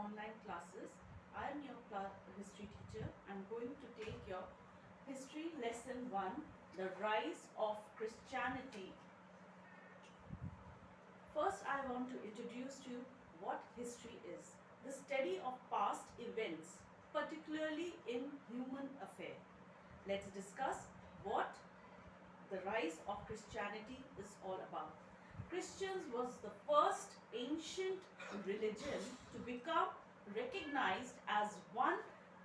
online classes. I am your history teacher. I am going to take your history lesson 1, the rise of Christianity. First, I want to introduce to you what history is. The study of past events, particularly in human affair. Let's discuss what the rise of Christianity is all about. Christians was the first ancient religion to become recognized as one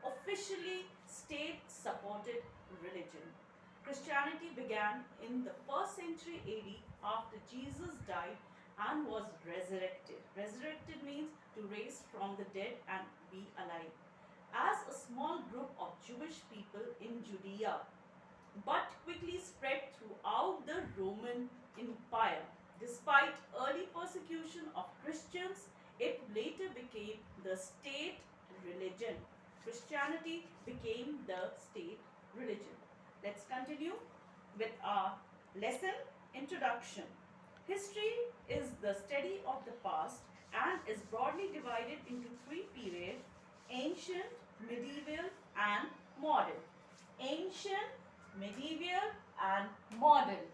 officially state-supported religion. Christianity began in the 1st century AD after Jesus died and was resurrected. Resurrected means to raise from the dead and be alive. As a small group of Jewish people in Judea, but quickly spread throughout the Roman Empire. Despite early persecution of Christians, it later became the state religion. Christianity became the state religion. Let's continue with our lesson introduction. History is the study of the past and is broadly divided into 3 periods: ancient, medieval and modern. Ancient, medieval and modern.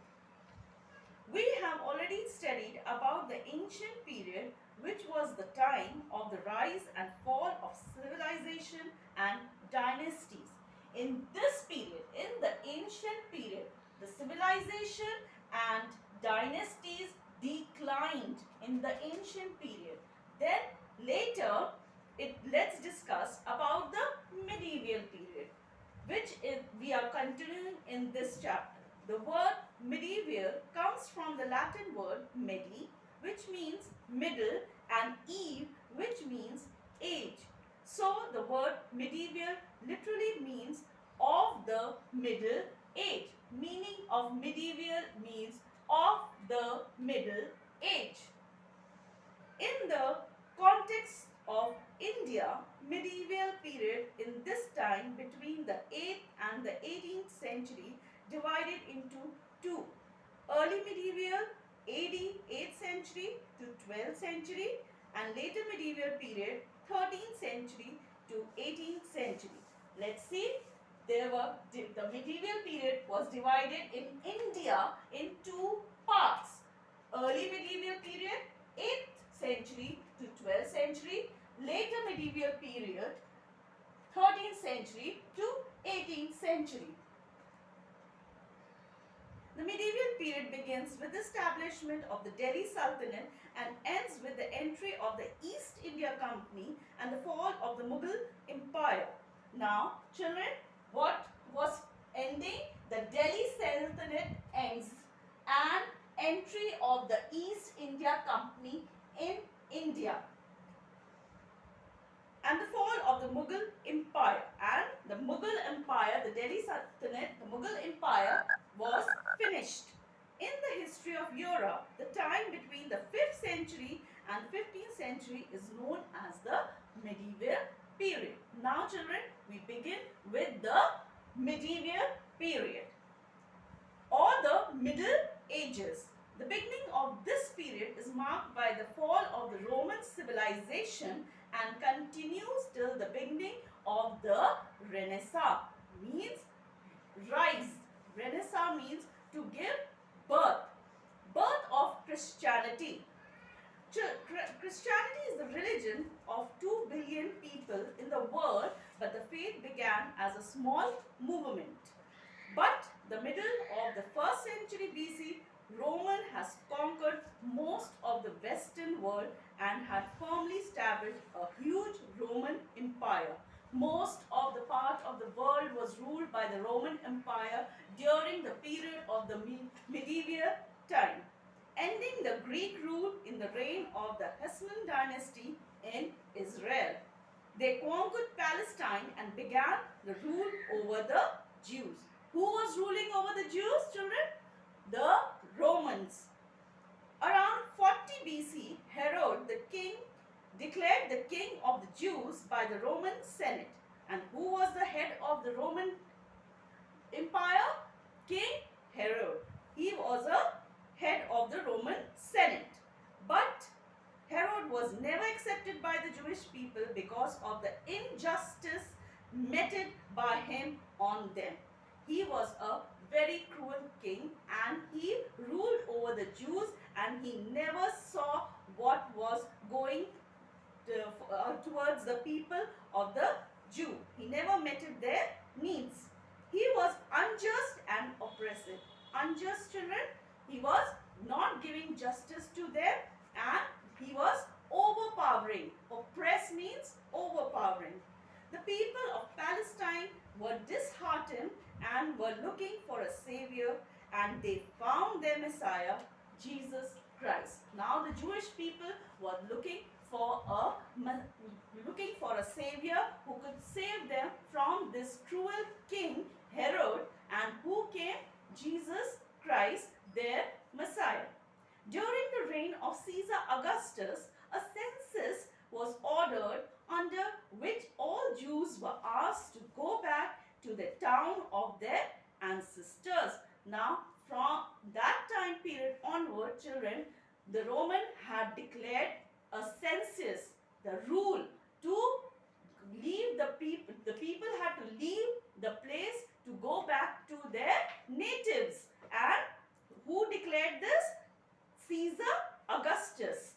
We have already studied about the ancient period, which was the time of the rise and fall of civilization and dynasties. In this period, in the ancient period, the civilization and dynasties declined in the ancient period. Then later, let's discuss about the medieval period, which we are continuing in this chapter. The word medieval comes from the Latin word medi, which means middle, and eve, which means age. So the word medieval literally means of the middle age. Meaning of medieval means of the middle age. In the context of India, medieval period in this time between the 8th and the 18th century divided into 2. Early medieval AD 8th century to 12th century and later medieval period 13th century to 18th century. Let's see, the medieval period was divided in India in 2 parts. Early medieval period 8th century to 12th century, later medieval period 13th century to 18th century. The medieval period begins with the establishment of the Delhi Sultanate and ends with the entry of the East India Company and the fall of the Mughal Empire. Now, children, what was ending? The Delhi Sultanate ends and entry of the East India Company in India and the fall of the Mughal Empire. And the Mughal Empire, the Delhi Sultanate, the Mughal Empire was finished. In the history of Europe, the time between the 5th century and 15th century is known as the medieval period. Now children, we begin with the medieval period or the Middle Ages. The beginning of this period is marked by the fall of the Roman civilization and continues till the beginning of the Renaissance. Means rise. Renaissance means to give birth. Birth of Christianity. Christianity is the religion of 2 billion people in the world, but the faith began as a small movement. But the middle of the 1st century BC, Roman has conquered most of the Western world and had firmly established a huge Roman Empire. Most of the part of the world was ruled by the Roman Empire during the period of the medieval time, ending the Greek rule in the reign of the Hasmonean dynasty in Israel. They conquered Palestine and began the rule over the Jews. Who was ruling over the Jews, children? The Romans. Around 40 BC, Herod the king declared the king of the Jews by the Roman Senate. And who was the head of the Roman Empire? King Herod. He was a head of the Roman Senate. But Herod Herod was never accepted by the Jewish people because of the injustice meted by him on them. He was a very cruel king and he ruled over the Jews, and he never saw what was going towards the people of the Jew. He never met their needs. He was unjust and oppressive. Unjust, children, he was not giving justice to them, and he was overpowering. Oppress means overpowering. The people of Palestine were disheartened and were looking for a savior, and they found their Messiah, Jesus Christ. Now the Jewish people were looking for a savior who could save them from this cruel king Herod, and who came? Jesus Christ, their Messiah. During the reign of Caesar Augustus, a census was ordered under which all Jews were asked to go back to the town of their ancestors. Now, from that time period onward, children, the Roman had declared a census, the rule to leave the people. The people had to leave the place to go back to their natives. And who declared this? Caesar Augustus.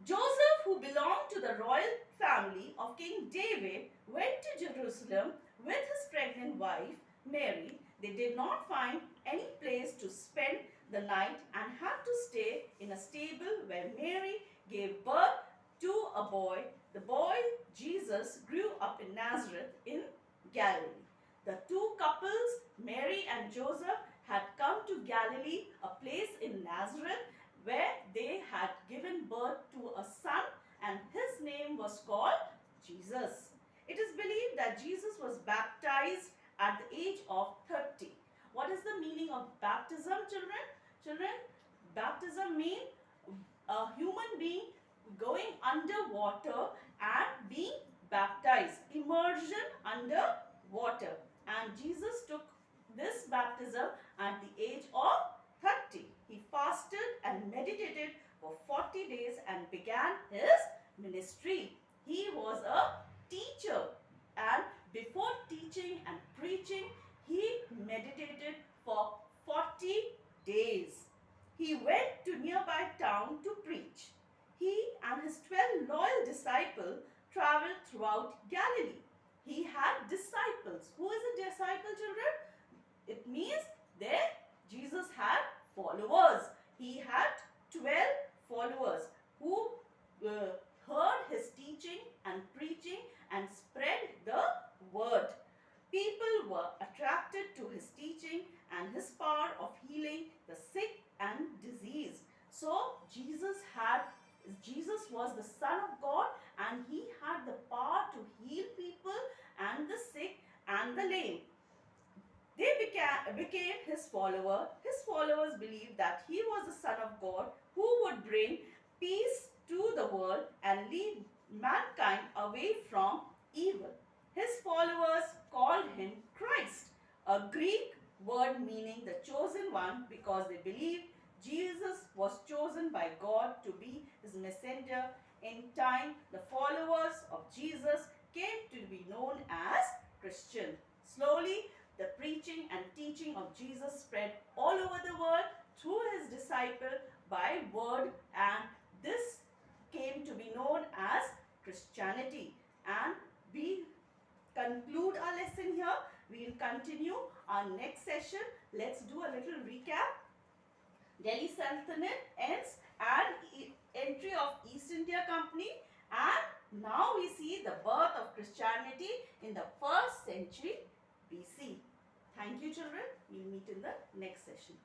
Joseph, who belonged to the royal family of King David, went to Jerusalem with his pregnant wife, Mary. They did not find any place to spend the night and had to stay in a stable where Mary gave birth to a boy. The boy, Jesus, grew up in Nazareth in Galilee. The two couples, Mary and Joseph, had come to Galilee, a place in Nazareth where they had given birth to a son, and his name was called Jesus. It is believed that Jesus was baptized at the age of 30. What is the meaning of baptism, children? Children, baptism means a human being going underwater and being baptized, immersion under water. And Jesus took this baptism at the age of 30. He fasted and meditated for 40 days and began his ministry. He was a teacher, and before teaching and preaching, he meditated for 40 days. He went to nearby town to preach. He and his 12 loyal disciples traveled throughout Galilee. He had disciples. Who is a disciple, children? It means that Jesus had followers. He had 12 followers who heard his teaching and preaching and spread the word. People were attracted to his teaching and his power of healing the sick and diseased. So Jesus was the Son of God, and he had the power to heal people and the sick and the lame. They became his follower. His followers believed that he was the Son of God who would bring peace to the world and lead mankind away from evil. His followers called him Christ, a Greek word meaning the chosen one, because they believed Jesus was chosen by God to be his messenger. In time, the followers of Jesus came to be known as Christian. Slowly, the preaching and teaching of Jesus spread all over the world through his disciples by word, and this came to be known as Christianity. And we conclude our lesson here. We will continue our next session. Let's do a little recap. Delhi Sultanate ends and entry of East India Company, and now we see the birth of Christianity in the 1st century BC. Thank you, children. We'll meet in the next session.